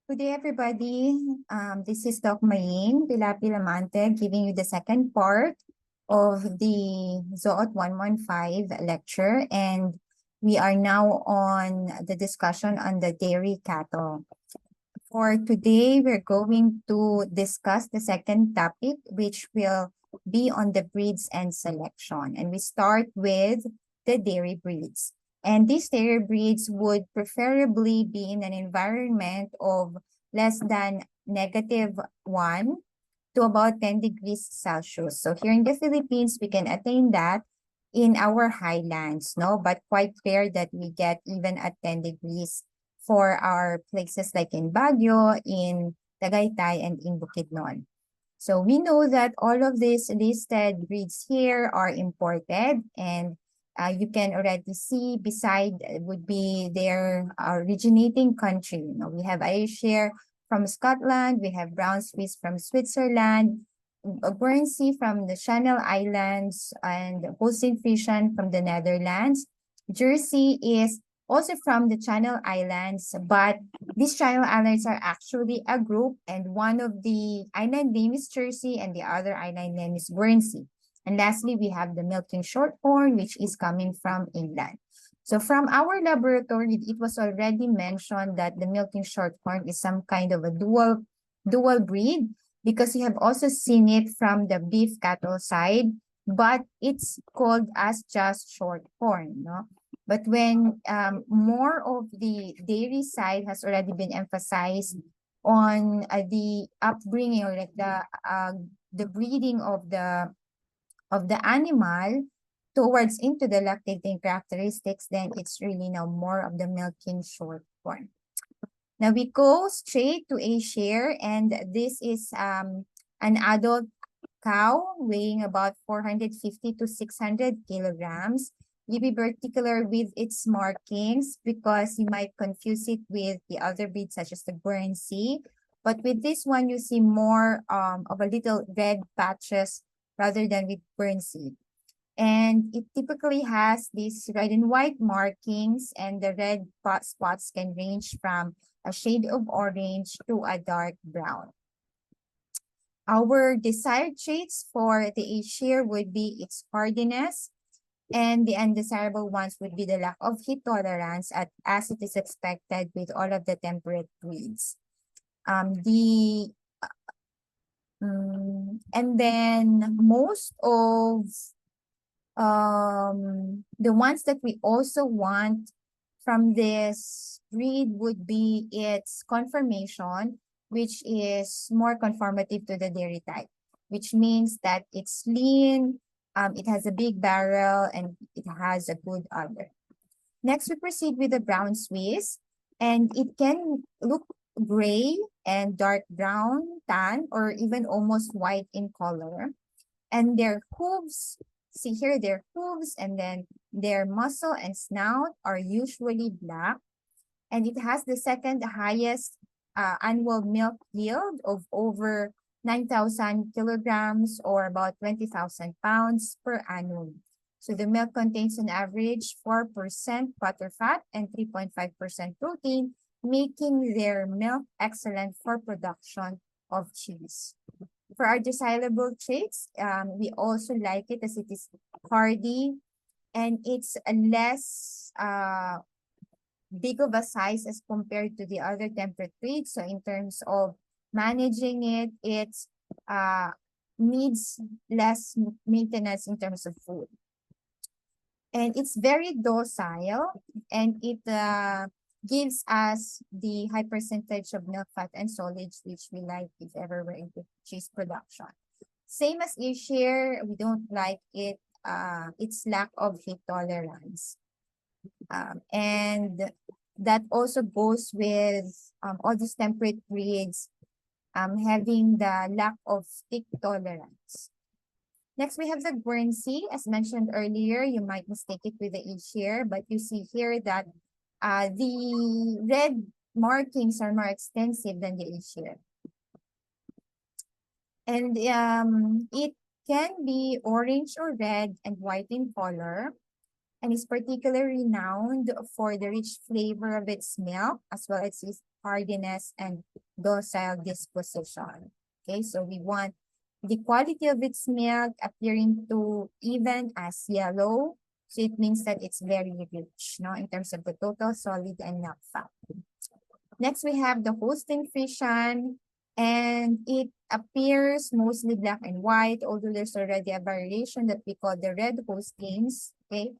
Good day, everybody. This is Doc Maying Pilapilamante giving you the second part of the Zoot 115 lecture, and we are now on the discussion on the dairy cattle. For today, we're going to discuss the second topic, which will be on the breeds and selection. And we start with the dairy breeds. And these dairy breeds would preferably be in an environment of less than -1 to about 10 degrees Celsius. So here in the Philippines, we can attain that in our highlands, no? But quite rare that we get even at 10 degrees for our places like in Baguio, in Tagaytay, and in Bukidnon. So we know that all of these listed breeds here are imported, and you can already see beside would be their originating country. You know, we have Ayrshire from Scotland, we have Brown Swiss from Switzerland, Guernsey from the Channel Islands, and Holstein Friesian from the Netherlands. Jersey is also from the Channel Islands, but these Channel Islands are actually a group, and one of the island name is Jersey, and the other island name is Guernsey. And lastly, we have the Milking Shorthorn, which is coming from England. So from our laboratory, it was already mentioned that the Milking Shorthorn is some kind of a dual breed, because we have also seen it from the beef cattle side, but it's called as just Shorthorn, no? But when more of the dairy side has already been emphasized on the upbringing, or like the breeding of the animal towards into the lactating characteristics, then it's really now more of the Milking Shorthorn. Now we go straight to Ayrshire, and this is an adult cow weighing about 450 to 600 kilograms. You be particular with its markings because you might confuse it with the other breeds such as the Guernsey. But with this one, you see more of a little red patches rather than with Guernsey. And it typically has these red and white markings, and the red spots can range from a shade of orange to a dark brown. Our desired traits for the Ayrshire would be its hardiness, and the undesirable ones would be the lack of heat tolerance, as it is expected with all of the temperate breeds. And then most of the ones that we also want from this breed would be its conformation, which is more conformative to the dairy type, which means that it's lean, it has a big barrel, and it has a good udder. Next, we proceed with the Brown Swiss, and it can look gray and dark brown, tan, or even almost white in color. And their hooves, see here, their hooves and then their muzzle and snout are usually black. And it has the second highest annual milk yield of over 9,000 kilograms, or about 20,000 pounds per annum. So the milk contains an average 4% butterfat and 3.5% protein, making their milk excellent for production of cheese. For our desirable traits, we also like it as it is hardy, and it's a less big of a size as compared to the other temperate breeds. So in terms of managing it, it needs less maintenance in terms of food. And it's very docile, and it gives us the high percentage of milk fat and solids, which we like if ever we're into cheese production. Same as Ayrshire, we don't like its lack of heat tolerance. And that also goes with all these temperate breeds having the lack of stick tolerance. Next, we have the Guernsey. As mentioned earlier, you might mistake it with the Ayrshire, but you see here that the red markings are more extensive than the Ayrshire. And it can be orange or red and white in color. and is particularly renowned for the rich flavor of its milk, as well as its hardiness and docile disposition. Okay, so we want the quality of its milk appearing to even as yellow. So it means that it's very rich, no, in terms of the total solid and milk fat. Next, we have the Holstein Friesian, and it appears mostly black and white, although there's already a variation that we call the red Holsteins, okay?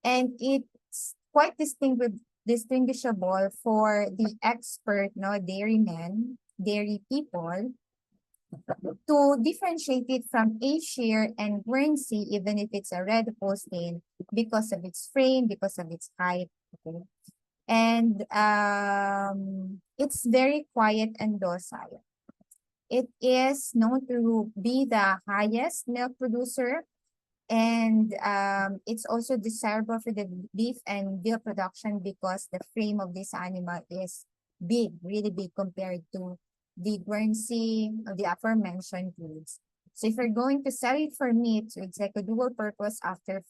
And it's quite distinguishable for the expert, no, dairymen, dairy people, to differentiate it from Ayrshire and Guernsey, even if it's a red Holstein, because of its frame, because of its height, okay? And it's very quiet and docile. It is known to be the highest milk producer, and it's also desirable for the beef and veal production because the frame of this animal is big, really big compared to the Guernsey of the aforementioned breeds. So if you're going to sell it for meat, so it's like a dual purpose after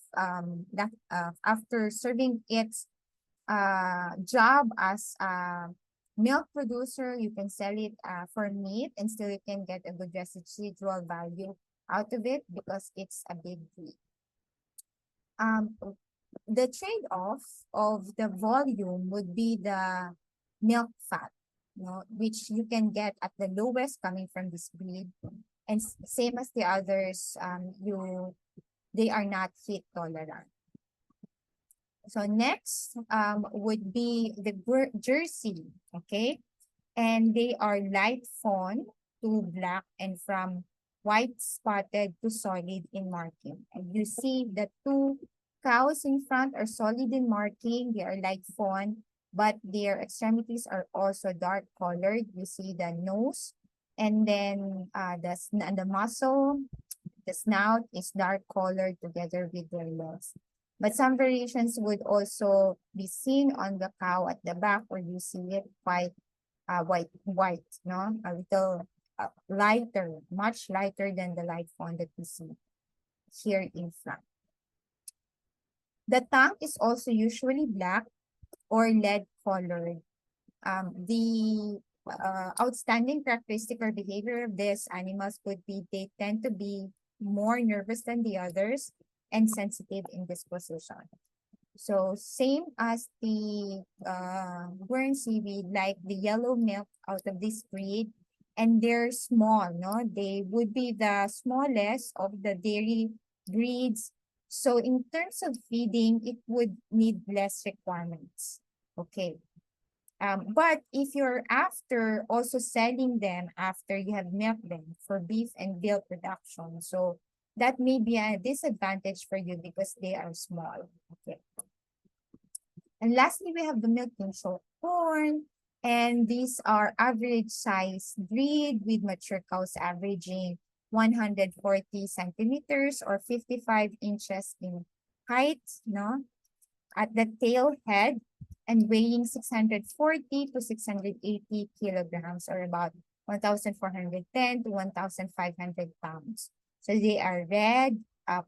serving its job as a milk producer, you can sell it for meat, and still you can get a good residual value out of it because it's a big breed. The trade-off of the volume would be the milk fat, which you can get at the lowest coming from this breed. And same as the others, they are not heat tolerant. So next would be the Jersey, okay? And they are light fawn to black and from white spotted to solid in marking. And you see the two cows in front are solid in marking. They are light fawn, but their extremities are also dark colored. You see the nose, and then the muzzle, the snout is dark colored together with their legs. But some variations would also be seen on the cow at the back, where you see it quite white, no? A little lighter, much lighter than the light fawn that we see here in front. The tongue is also usually black or lead colored. The outstanding characteristic or behavior of these animals would be they tend to be more nervous than the others and sensitive in disposition. So same as the Guernsey, we like the yellow milk out of this breed, and they're small, no? They would be the smallest of the dairy breeds. So in terms of feeding, it would need less requirements. Okay. But if you're after also selling them after you have milked them for beef and veal production, so that may be a disadvantage for you because they are small. Okay. And lastly, we have the milking shorthorn, and these are average size breed with mature cows averaging 140 centimeters or 55 inches in height, no? At the tail head, and weighing 640 to 680 kilograms, or about 1,410 to 1,500 pounds. So they are red,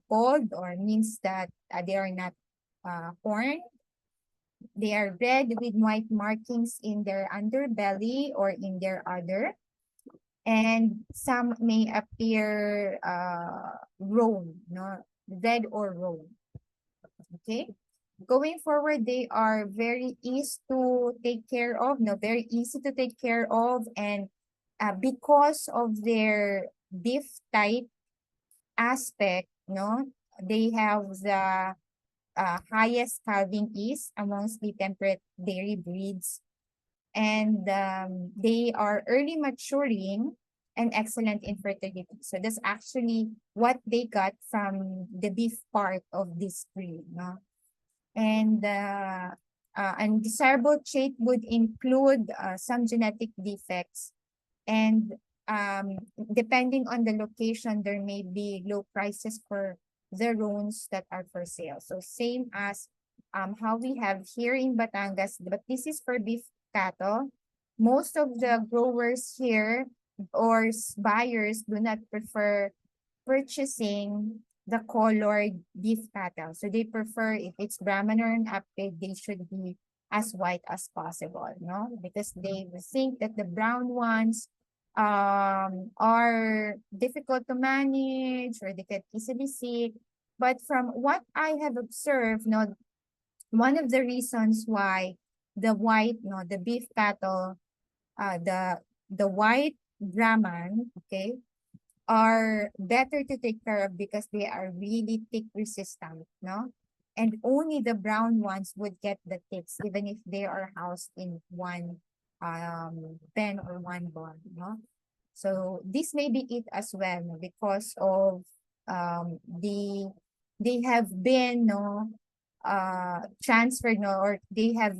polled, or means that they are not horned. They are red with white markings in their underbelly or in their udder. And some may appear roan, no? Red or roan. Okay? Going forward, they are very easy to take care of, very easy to take care of, and because of their beef type aspect, they have the highest calving ease amongst the temperate dairy breeds, and they are early maturing and excellent in fertility. So that's actually what they got from the beef part of this breed, no? And undesirable trait would include some genetic defects, and depending on the location, there may be low prices for the roans that are for sale. So same as how we have here in Batangas, but this is for beef cattle. Most of the growers here or buyers do not prefer purchasing the colored beef cattle. So they prefer if it's Brahman or an upgrade, they should be as white as possible, no? Because they think that the brown ones are difficult to manage or they get easily sick. But from what I have observed, no, one of the reasons why the white, no, the beef cattle, the white Brahman, okay, are better to take care of because they are really tick resistant, no? And only the brown ones would get the ticks, even if they are housed in one pen or one barn, no? So this may be it as well, no? Because of they have been no transferred, no, or they have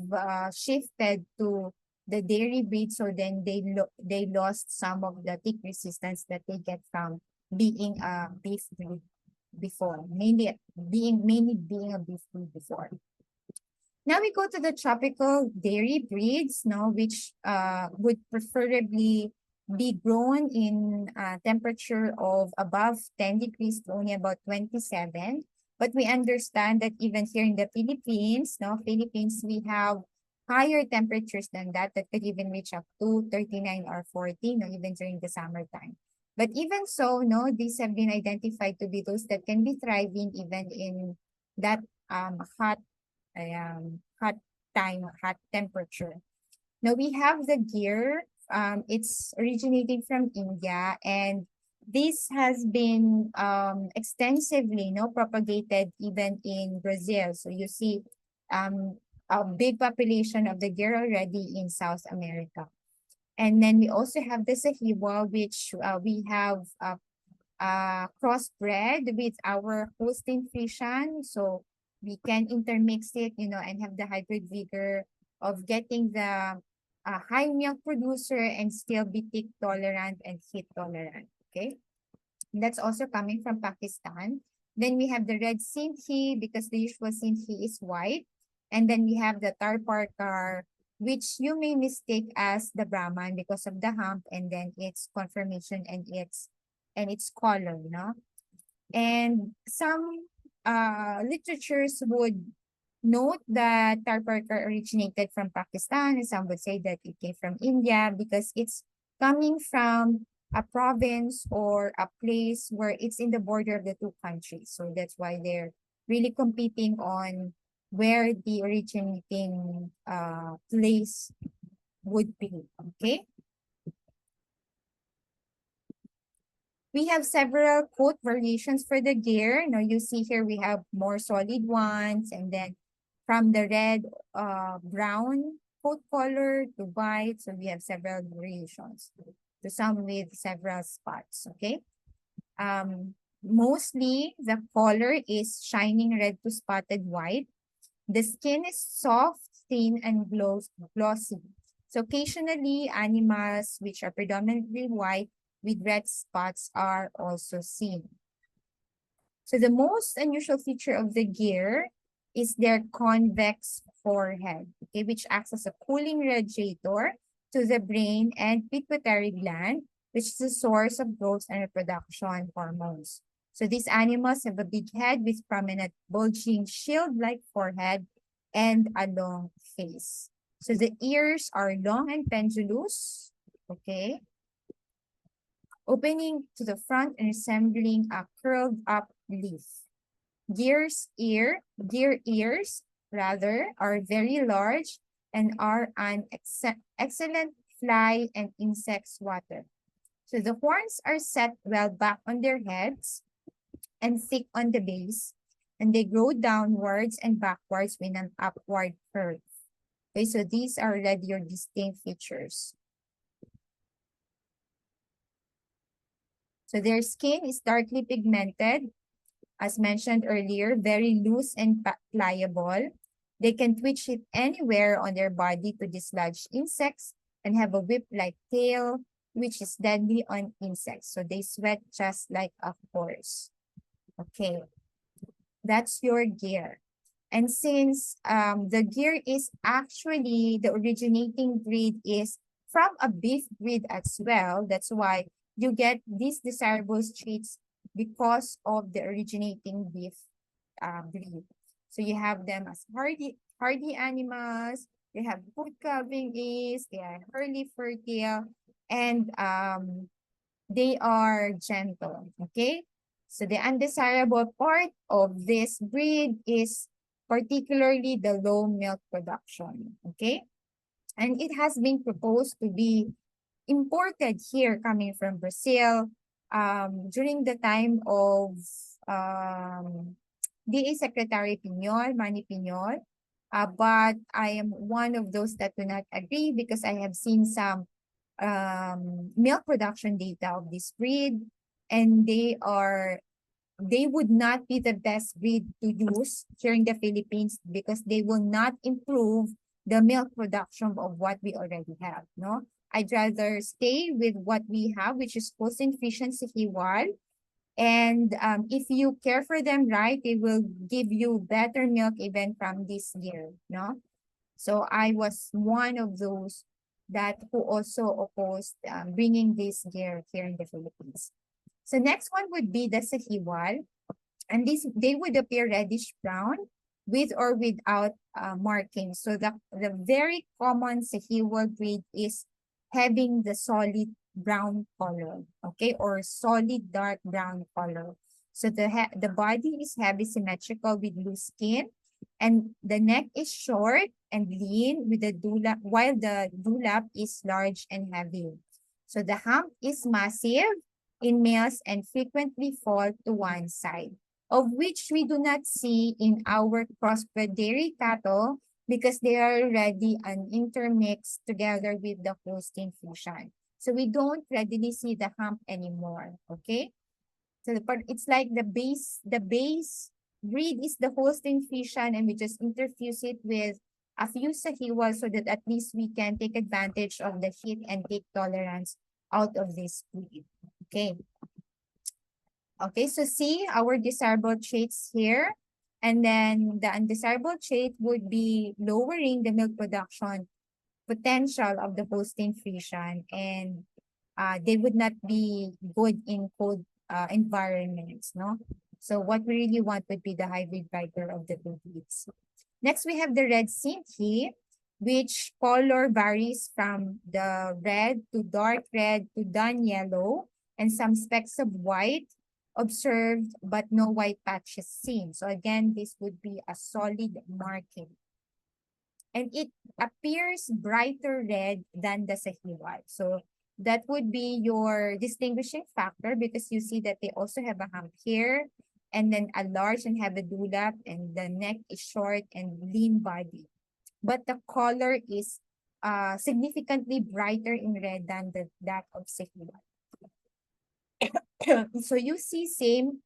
shifted to the dairy breed, so then they lost some of the tick resistance that they get from being a beef breed before, mainly being a beef breed before. Now we go to the tropical dairy breeds, no, which would preferably be grown in temperature of above 10 degrees to only about 27. But we understand that even here in the Philippines, no, we have higher temperatures than that could even reach up to 39 or 40, no, even during the summertime. But even so, no, these have been identified to be those that can be thriving even in that hot time, hot temperature. Now we have the gear. It's originating from India, and this has been extensively propagated even in Brazil. So you see a big population of the gear already in South America. And then we also have the Sahiwa, which we have crossbred with our Holstein Friesian. So we can intermix it, and have the hybrid vigor of getting the high milk producer and still be tick tolerant and heat tolerant. Okay. And that's also coming from Pakistan. Then we have the red Sindhi because the usual Sindhi is white. And then we have the Tarparkar, which you may mistake as the Brahman because of the hump and then its conformation and its color, no? And some literatures would note that Tarparkar originated from Pakistan, and some would say that it came from India because it's coming from a province or a place where it's in the border of the two countries. So that's why they're really competing on where the originating place would be. Okay. We have several coat variations for the gear. Now you see here we have more solid ones, and then from the red, brown coat color to white. So we have several variations. To some with several spots. Okay. Mostly the color is shining red to spotted white. The skin is soft, thin, and glossy. So occasionally, animals which are predominantly white with red spots are also seen. So the most unusual feature of the gear is their convex forehead, okay, which acts as a cooling radiator to the brain and pituitary gland, which is the source of growth and reproduction hormones. So these animals have a big head with prominent bulging shield-like forehead and a long face. So the ears are long and pendulous, okay, opening to the front and resembling a curled up leaf. Deer ears rather are very large and are an excellent fly and insect swatter. So the horns are set well back on their heads and thick on the base, and they grow downwards and backwards with an upward curve. Okay, so these are already your distinct features. So their skin is darkly pigmented, as mentioned earlier, very loose and pliable. They can twitch it anywhere on their body to dislodge insects and have a whip-like tail, which is deadly on insects. So they sweat just like a horse. Okay, that's your gear. And since the gear is actually, the originating breed is from a beef breed as well, that's why you get these desirable traits because of the originating beef breed. So you have them as hardy animals. They have food covering is, they are early fertile, and they are gentle. Okay. So the undesirable part of this breed is particularly the low milk production. Okay. And it has been proposed to be imported here coming from Brazil during the time of DA Secretary Piñol, Manny Piñol. But I am one of those that do not agree because I have seen some milk production data of this breed, and they would not be the best breed to use here in the Philippines because they will not improve the milk production of what we already have. No, I'd rather stay with what we have, which is Holstein Friesian Sahiwal. And if you care for them right, they will give you better milk even from this year. No, so I was one of those that who also opposed bringing this gear here in the Philippines. So next one would be the Sahiwal. And they would appear reddish brown with or without markings. So the very common Sahiwal breed is having the solid brown color, okay, or solid dark brown color. So the body is heavy symmetrical with loose skin, and the neck is short and lean with the dewlap, while the dewlap is large and heavy. So the hump is massive in males and frequently fall to one side, of which we do not see in our crossbred dairy cattle because they are already an intermixed together with the Holstein Friesian. So we don't readily see the hump anymore, okay? So it's like the base breed is the Holstein Friesian, and we just interfuse it with a few Sahiwal so that at least we can take advantage of the heat and take tolerance out of this breed. Okay. Okay, so see our desirable traits here. And then the undesirable trait would be lowering the milk production potential of the Holstein Friesian, and they would not be good in cold environments, no? So what we really want would be the hybrid fighter of the two breeds. Next, we have the red Sindhi, which color varies from the red to dark red to dun yellow, and some specks of white observed, but no white patches seen. So again, this would be a solid marking. And it appears brighter red than the Sahiwal. So that would be your distinguishing factor because you see that they also have a hump here and then a large and have a dewlap, and the neck is short and lean body. But the color is significantly brighter in red than that of Sahiwal. So you see same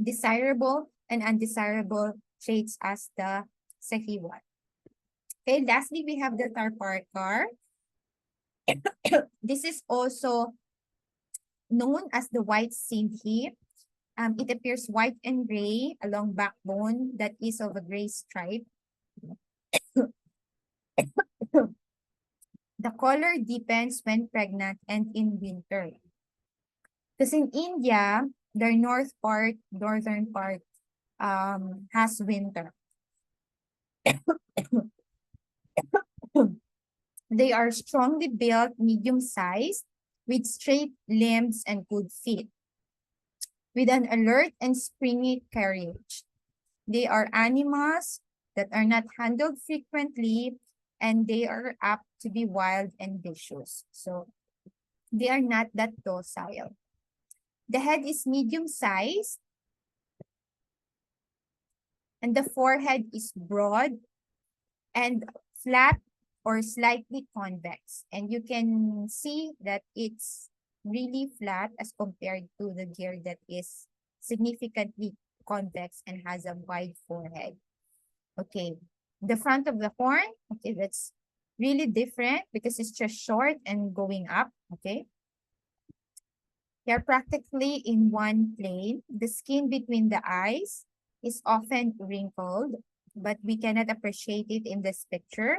desirable and undesirable traits as the Sahiwal. Okay, lastly, we have the Tarparkar. This is also known as the white Sindhi. It appears white and gray along backbone that is of a gray stripe. The color deepens when pregnant and in winter. Because in India, their northern part has winter. They are strongly built, medium-sized, with straight limbs and good feet, with an alert and springy carriage. They are animals that are not handled frequently, and they are apt to be wild and vicious. So they are not that docile. The head is medium-sized, and the forehead is broad and flat or slightly convex. And you can see that it's really flat as compared to the deer that is significantly convex and has a wide forehead. Okay, the front of the horn, okay, that's really different because it's just short and going up, okay? They're practically in one plane. The skin between the eyes is often wrinkled, but we cannot appreciate it in this picture.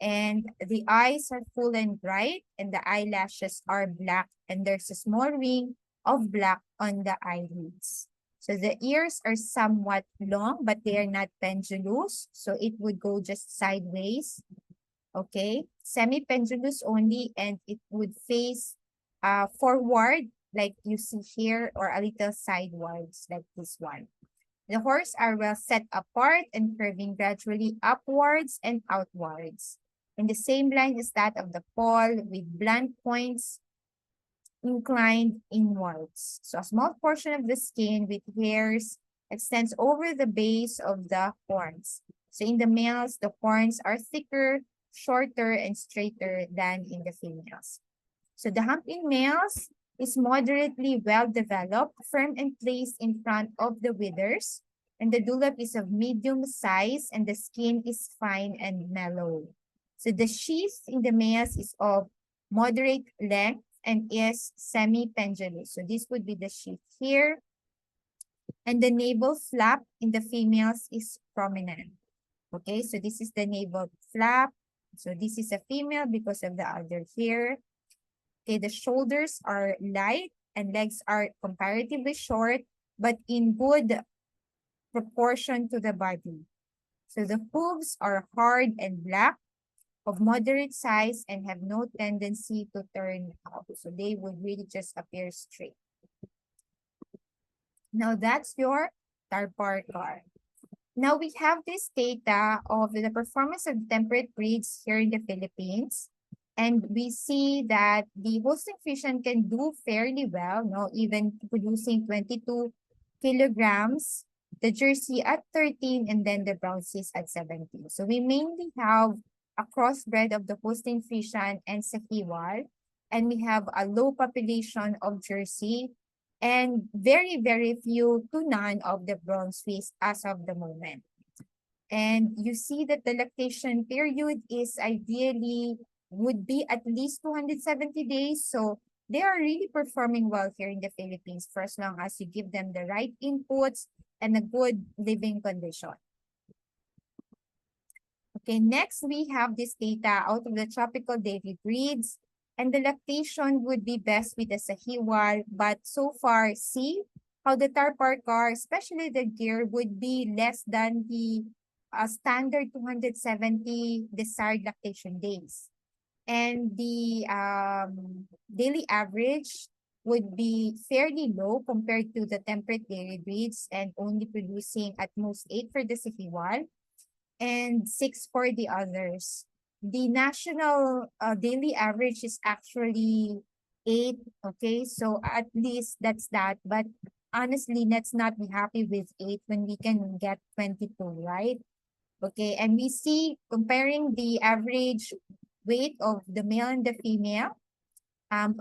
And the eyes are full and bright, and the eyelashes are black, and there's a small ring of black on the eyelids. So the ears are somewhat long, but they are not pendulous. So it would go just sideways. Okay, semi-pendulous only, and it would face forward, like you see here, or a little sidewards, like this one. The horns are well set apart and curving gradually upwards and outwards, in the same line as that of the poll, with blunt points inclined inwards. So a small portion of the skin with hairs extends over the base of the horns. So in the males, the horns are thicker, shorter, and straighter than in the females. So the hump in males is moderately well developed, firm and placed in front of the withers, and the dewlap is of medium size and the skin is fine and mellow. So the sheath in the males is of moderate length and is semi-pendulous. So this would be the sheath here. And the navel flap in the females is prominent. Okay, so this is the navel flap. So this is a female because of the other here. Okay, the shoulders are light and legs are comparatively short, but in good proportion to the body. So the hooves are hard and black, of moderate size, and have no tendency to turn out. So they would really just appear straight. Now that's your Tarpar car. Now we have this data of the performance of temperate breeds here in the Philippines. And we see that the Holstein Friesian can do fairly well, no, even producing 22 kilograms, the Jersey at 13, and then the Brown Swiss at 17. So we mainly have a crossbred of the Holstein Friesian and Sahiwal, and we have a low population of Jersey, and very, very few to none of the Brown Swiss as of the moment. And you see that the lactation period is ideally would be at least 270 days. So they are really performing well here in the Philippines for as long as you give them the right inputs and a good living condition. Okay, next we have this data out of the tropical dairy breeds. And the lactation would be best with the Sahiwal, but so far, see how the Tarpar car, especially the gear, would be less than the standard 270 desired lactation days. And the daily average would be fairly low compared to the temperate dairy breeds and only producing at most 8 for the Sahiwal and 6 for the others. The national daily average is actually 8. Okay, so at least that's that. But honestly, let's not be happy with 8 when we can get 22, right? Okay, and we see comparing the average weight of the male and the female.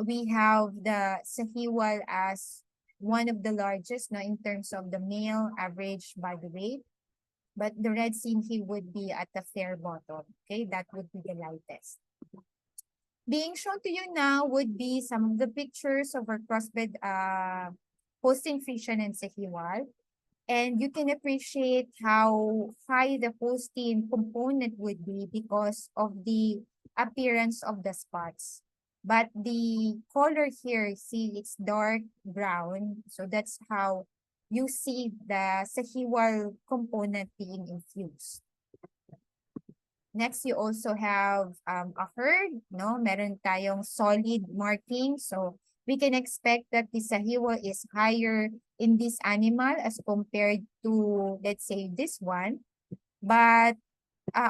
We have the Sahiwal as one of the largest, no, in terms of the male average body weight. But the red Sinhi would be at the fair bottom. Okay, that would be the lightest. Being shown to you now would be some of the pictures of our crossbred Holstein Friesian and Sahiwal. And you can appreciate how high the Holstein component would be because of the appearance of the spots. But the color here, see, it's dark brown. So that's how you see the Sahiwal component being infused. Next, you also have a herd, no? Meron tayong solid marking. So we can expect that the Sahiwal is higher in this animal as compared to, let's say, this one. But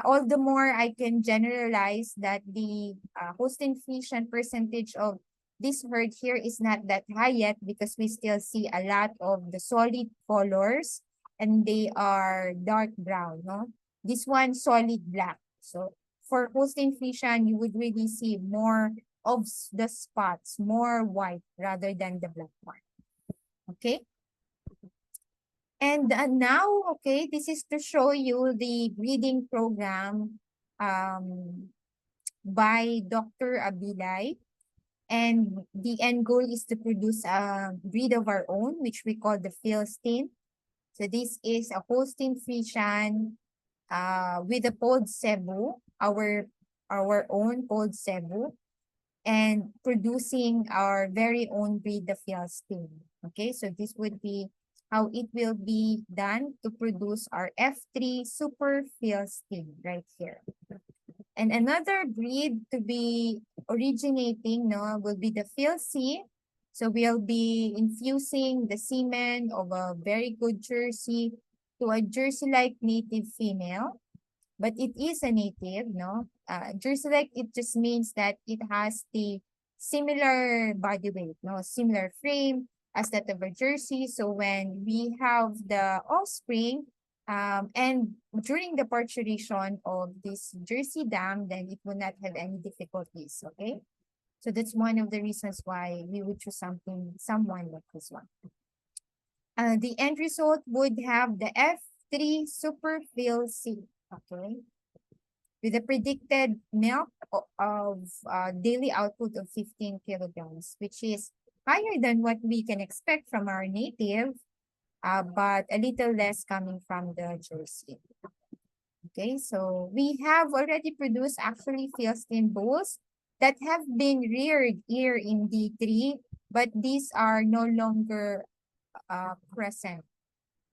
all the more I can generalize that the Holstein Friesian percentage of this herd here is not that high yet because we still see a lot of the solid colors and they are dark brown, no? This one solid black. So for Holstein Friesian, you would really see more of the spots, more white rather than the black one. Okay. And now, okay, this is to show you the breeding program by Dr. Abilay. And the end goal is to produce a breed of our own, which we call the Philistine. So this is a Holstein Friesian with a Polled Cebu, our own Polled Cebu. and producing our very own breed of Philistine. Okay, so this would be how it will be done to produce our F3 Super Philistine right here. And another breed to be originating will be the Philcy. So we'll be infusing the semen of a very good Jersey to a Jersey-like native female. But it is a native, no? Jersey-like, it just means that it has the similar body weight, no? Similar frame as that of a Jersey. So when we have the offspring, and during the parturition of this Jersey dam, then it will not have any difficulties, okay? So that's one of the reasons why we would choose someone like this one. The end result would have the F3 Super Philcy, okay? With a predicted milk of daily output of 15 kilograms, which is higher than what we can expect from our native, but a little less coming from the Jersey. Okay, so we have already produced actually Philistine bulls that have been reared here in D3, but these are no longer present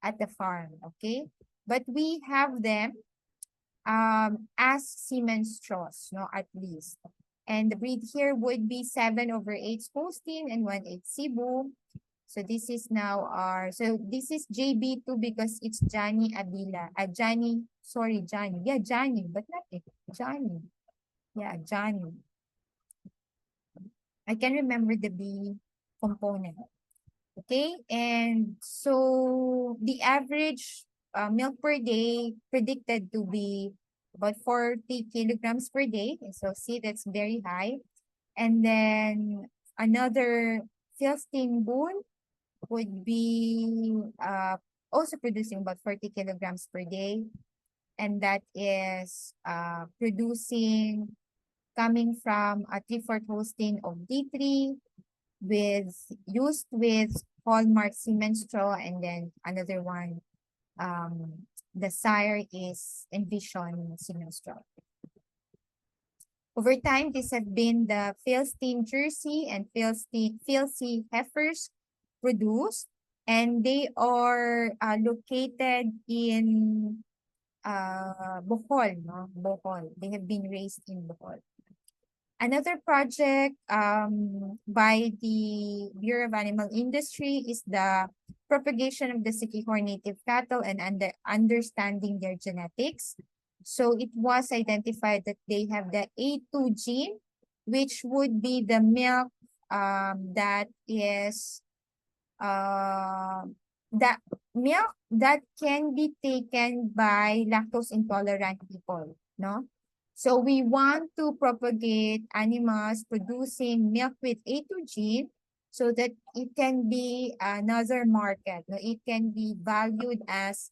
at the farm, okay? But we have them as semen straws, no, at least. And the breed here would be 7/8 Holstein and 1/8 Cebu. So this is now so this is JB2 because it's Johnny Abila. Johnny, sorry, Johnny. Yeah, Johnny, but not it. Johnny. Yeah, Johnny. I can remember the B component. Okay, and so the average milk per day predicted to be about 40 kilograms per day. And so see, that's very high. And then another Philistine bull would be also producing about 40 kilograms per day. And that is producing coming from a 3/4 Holstein of D3 used with hallmark semen straw, and then another one, the sire is Envision semen straw. Over time, these have been the Philistine Jersey and Philcy heifers produced, and they are located in Bohol, no? Bohol. They have been raised in Bohol. Another project by the Bureau of Animal Industry is the propagation of the Siquijor native cattle and understanding their genetics. So it was identified that they have the A2 gene, which would be the milk that is that milk that can be taken by lactose intolerant people, no? So we want to propagate animals producing milk with A2 gene so that it can be another market. No? It can be valued as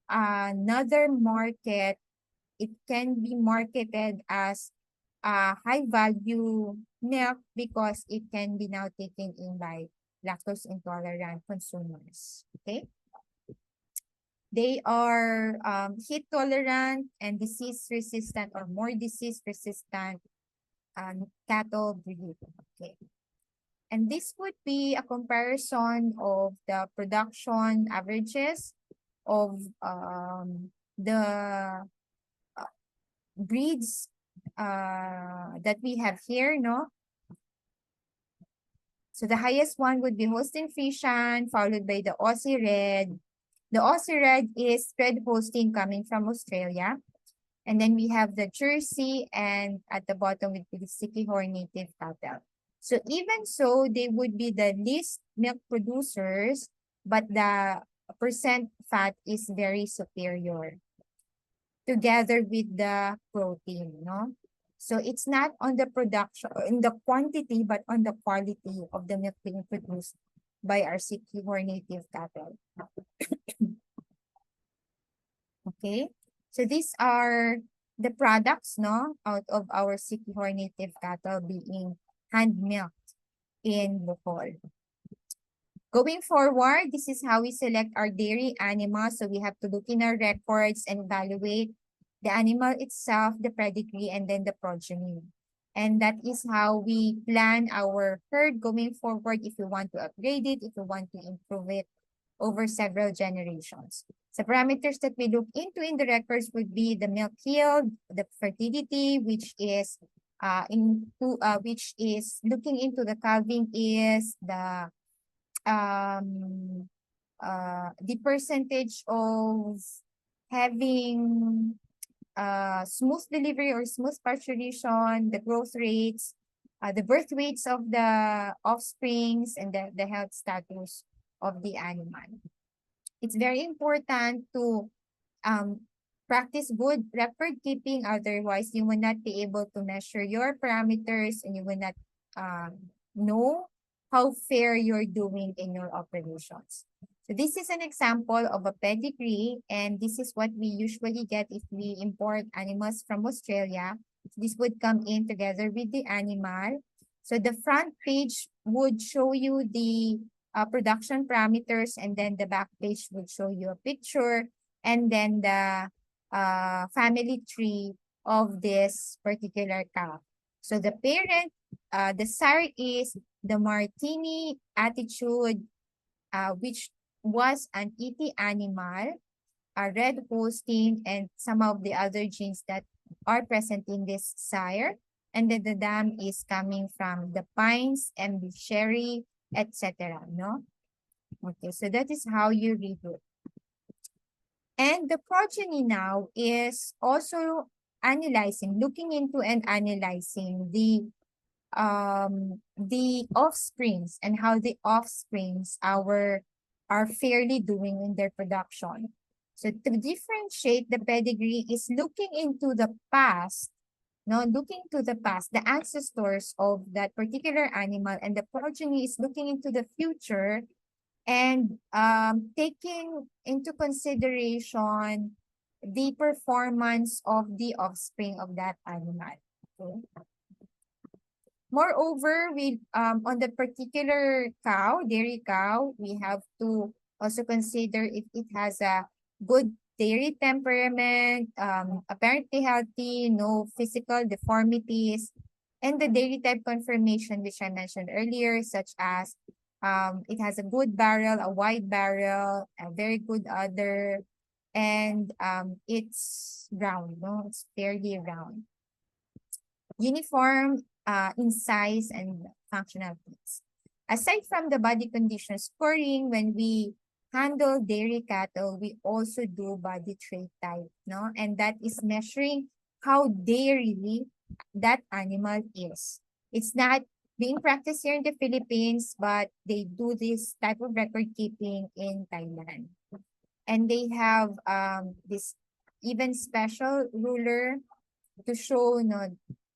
another market. It can be marketed as high value milk because it can be now taken in by lactose intolerant consumers. Okay. They are heat tolerant and disease resistant or more disease resistant cattle breed. Okay. And this would be a comparison of the production averages of the breeds that we have here, no? So the highest one would be Holstein Friesian, followed by the Aussie Red. The Aussie Red is Red Holstein coming from Australia. And then we have the Jersey, and at the bottom would be the Siquijor native cattle. So even so, they would be the least milk producers, but the percent fat is very superior together with the protein, no? So it's not on the production, in the quantity, but on the quality of the milk being produced by our Siquijor native cattle. Okay, so these are the products, no, out of our Siquijor native cattle being hand milked in Bohol. Going forward, this is how we select our dairy animals. So we have to look in our records and evaluate the animal itself, the pedigree, and then the progeny. And that is how we plan our herd going forward if we want to upgrade it, if we want to improve it over several generations. The parameters that we look into in the records would be the milk yield, the fertility, which is looking into the calving is the percentage of having smooth delivery or smooth parturition, the growth rates, the birth weights of the offsprings, and the health status of the animal. It's very important to practice good record keeping, otherwise you will not be able to measure your parameters and you will not know how fair you're doing in your operations. So this is an example of a pedigree, and this is what we usually get if we import animals from Australia. This would come in together with the animal. So the front page would show you the production parameters, and then the back page would show you a picture, and then the family tree of this particular cow. So the parent, the sire is the Martini attitude, which was an ET animal, a red Holstein, and some of the other genes that are present in this sire. And then the dam is coming from the pines and the sherry, etc. No? Okay, so that is how you read it. And the progeny now is also looking into and analyzing the offsprings and how the offsprings are fairly doing in their production. So to differentiate the pedigree is looking into the past, looking to the past, the ancestors of that particular animal, and the progeny is looking into the future and taking into consideration the performance of the offspring of that animal. Okay. Moreover, we on the particular cow, dairy cow, we have to also consider if it has a good dairy temperament, apparently healthy, no physical deformities, and the dairy type confirmation, which I mentioned earlier, such as it has a good barrel, a wide barrel, a very good udder, and it's round, it's fairly round. Uniform in size and functional needs. Aside from the body condition scoring, when we handle dairy cattle, we also do body trait type, and that is measuring how dairy that animal is. It's not being practiced here in the Philippines, but they do this type of record keeping in Thailand. And they have this even special ruler to show,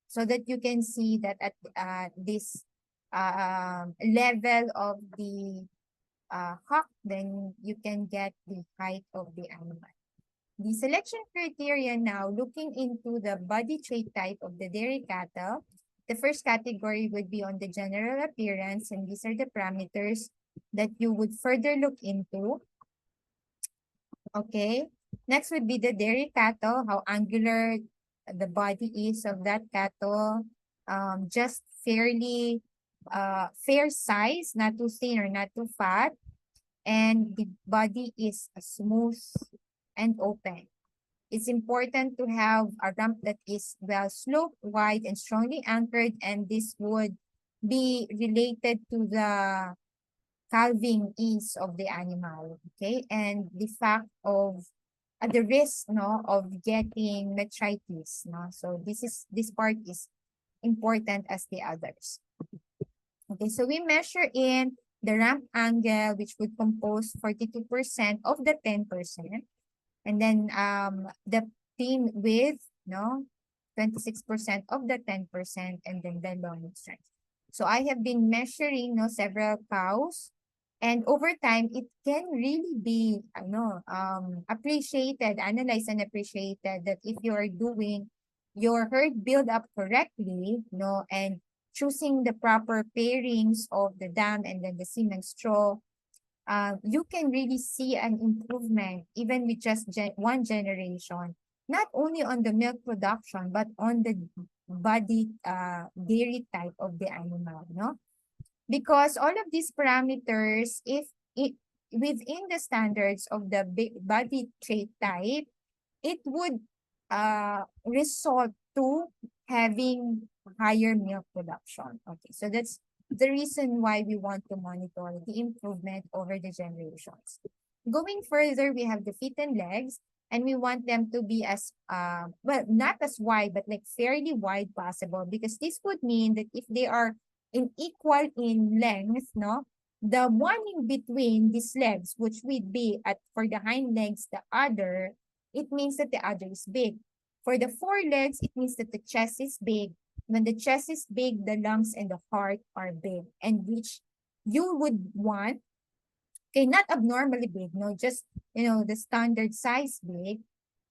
so that you can see that at this level of the hock, then you can get the height of the animal. The selection criteria now, looking into the body trait type of the dairy cattle, the first category would be on the general appearance, and these are the parameters that you would further look into. Okay, next would be the dairy cattle, how angular the body is of that cattle, just fairly fair size, not too thin or not too fat, and the body is smooth and open. It's important to have a rump that is well sloped, wide, and strongly anchored, and this would be related to the calving ease of the animal, okay, and the fact of the risk of getting metritis. So this part is important as the others. Okay, so we measure in the ramp angle, which would compose 42% of the 10%, and then the thin width, 26% of the 10%, and then the long strength. So I have been measuring several cows, and over time, it can really be appreciated, analyzed and appreciated, that if you are doing your herd build up correctly, and choosing the proper pairings of the dam and then the semen straw, you can really see an improvement even with just one generation, not only on the milk production, but on the body dairy type of the animal, no? Because all of these parameters, if it within the standards of the body trait type, it would result to having higher milk production. Okay, so that's the reason why we want to monitor the improvement over the generations. Going further, we have the feet and legs, and we want them to be as well, not as wide, but like fairly wide possible, because this would mean that if they are in equal in length, no, the one in between these legs, which would be at for the hind legs, the other, it means that the other is big. For the forelegs, it means that the chest is big. When the chest is big, the lungs and the heart are big, and which you would want, okay, not abnormally big, no, just, the standard size big,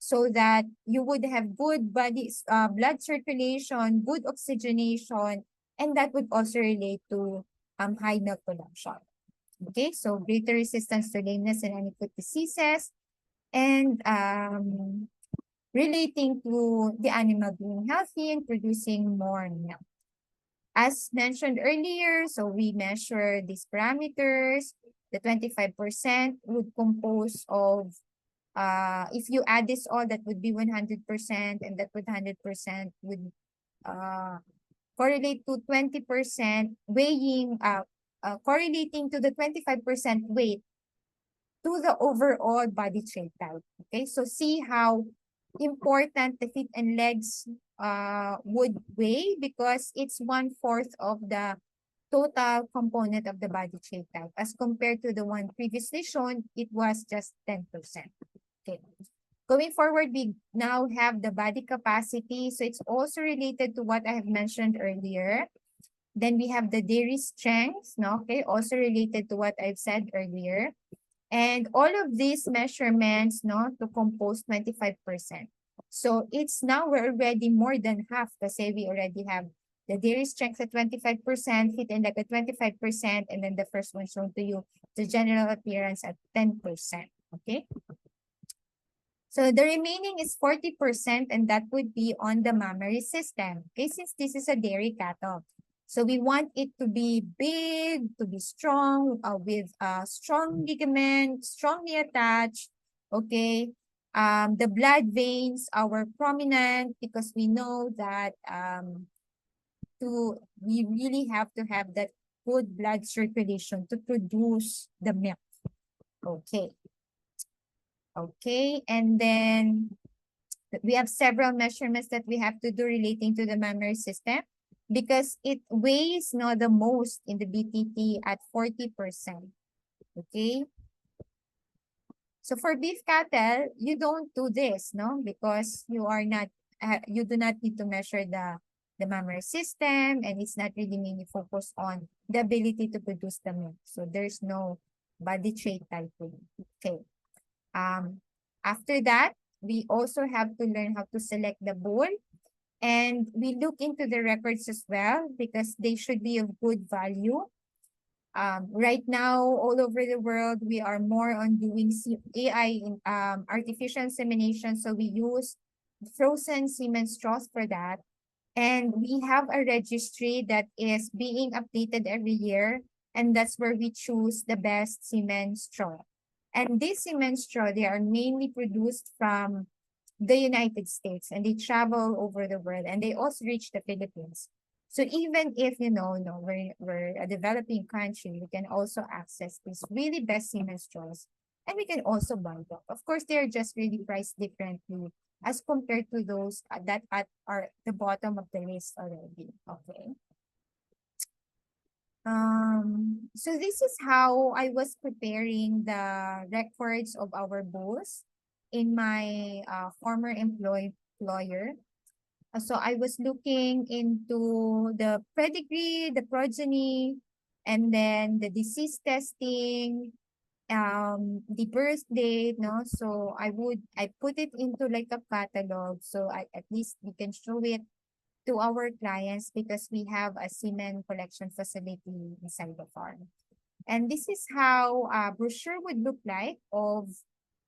so that you would have good blood circulation, good oxygenation, and that would also relate to high milk production. Okay, so greater resistance to lameness and any foot diseases, and relating to the animal being healthy and producing more milk. As mentioned earlier, so we measure these parameters. The 25% would compose of, if you add this all, that would be 100%, and that 100% would correlate to 20% weighing, correlating to the 25% weight to the overall body trait type. Okay, so see how important the feet and legs would weigh, because it's 1/4 of the total component of the body trait type. As compared to the one previously shown, it was just 10%. Okay. Going forward, we now have the body capacity. So it's also related to what I have mentioned earlier. Then we have the dairy strength, no? Okay, also related to what I've said earlier. And all of these measurements, no, to compose 25%. So it's now we're already more than half, kasi we already have the dairy strength at 25%, feet and leg at 25%, and then the first one shown to you, the general appearance at 10%. Okay. So the remaining is 40%, and that would be on the mammary system. Okay, since this is a dairy cattle. So we want it to be big, to be strong, with strong ligament, strongly attached. Okay. The blood veins are prominent, because we know that we really have to have that good blood circulation to produce the milk. Okay. Okay, and then we have several measurements that we have to do relating to the mammary system, because it weighs the most in the BTT at 40%. Okay. So for beef cattle, you don't do this, no, because you do not need to measure the mammary system, and it's not really mainly focused on the ability to produce the milk. So there's no body trait typing. Okay. After that, we also have to learn how to select the bull, and we look into the records as well, because they should be of good value. Right now, all over the world, we are more on doing AI in artificial insemination. So we use frozen semen straws for that. And we have a registry that is being updated every year. And that's where we choose the best semen straw. And this semen straw, they are mainly produced from the United States, and they travel over the world, and they also reach the Philippines. So even if, we're a developing country, we can also access these really best semen straws, and we can also buy them. Of course, they're just really priced differently as compared to those that are the bottom of the list already. Okay. So this is how I was preparing the records of our bulls in my former employer. So I was looking into the pedigree, the progeny, and then the disease testing, the birth date, no? So I put it into like a catalog, so at least we can show it to our clients, because we have a semen collection facility inside the farm. And this is how a brochure would look like of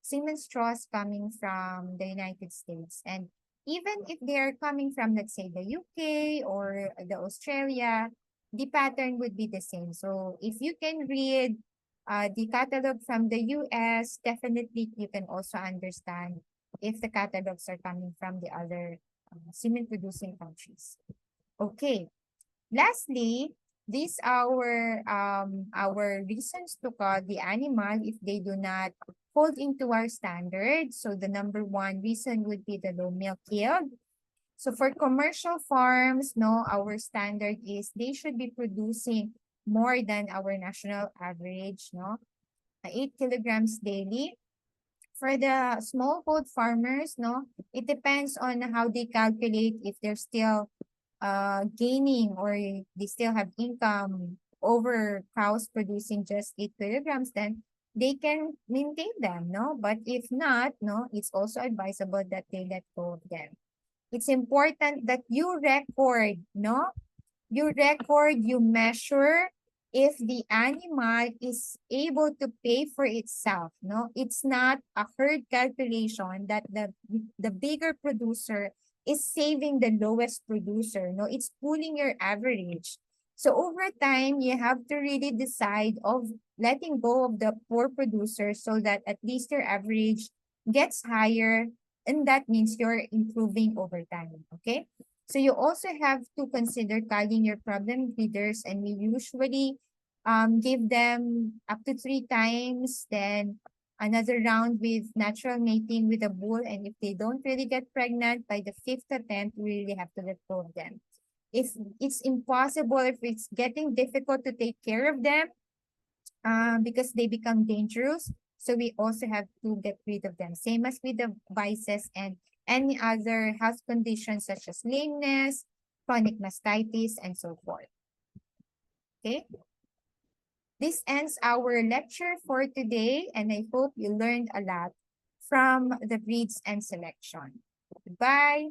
semen straws coming from the United States. And even if they are coming from, let's say, the UK or the Australia, the pattern would be the same. So if you can read the catalog from the US, definitely you can also understand if the catalogs are coming from the other cement producing countries. Okay. Lastly, these our reasons to call the animal if they do not hold into our standards. So the number one reason would be the low milk yield. So for commercial farms, no, our standard is they should be producing more than our national average, no, 8 kilograms daily. For the smallhold farmers, no, it depends on how they calculate if they're still gaining or they still have income over cows producing just 8 kilograms, then they can maintain them, no? But if not, no, it's also advisable that they let go of them. It's important that you record, no? You record, you measure if the animal is able to pay for itself, no? It's not a herd calculation that the bigger producer is saving the lowest producer, no? It's pulling your average. So over time, you have to really decide of letting go of the poor producer so that at least your average gets higher, and that means you're improving over time, okay? So you also have to consider calling your problem breeders, and we usually give them up to 3 times, then another round with natural mating with a bull. And if they don't really get pregnant by the 5th attempt, we really have to let go of them. If it's impossible, if it's getting difficult to take care of them, because they become dangerous, so we also have to get rid of them. Same as with the vices and any other health conditions such as lameness, chronic mastitis, and so forth. Okay. This ends our lecture for today, and I hope you learned a lot from the breeds and selection. Goodbye.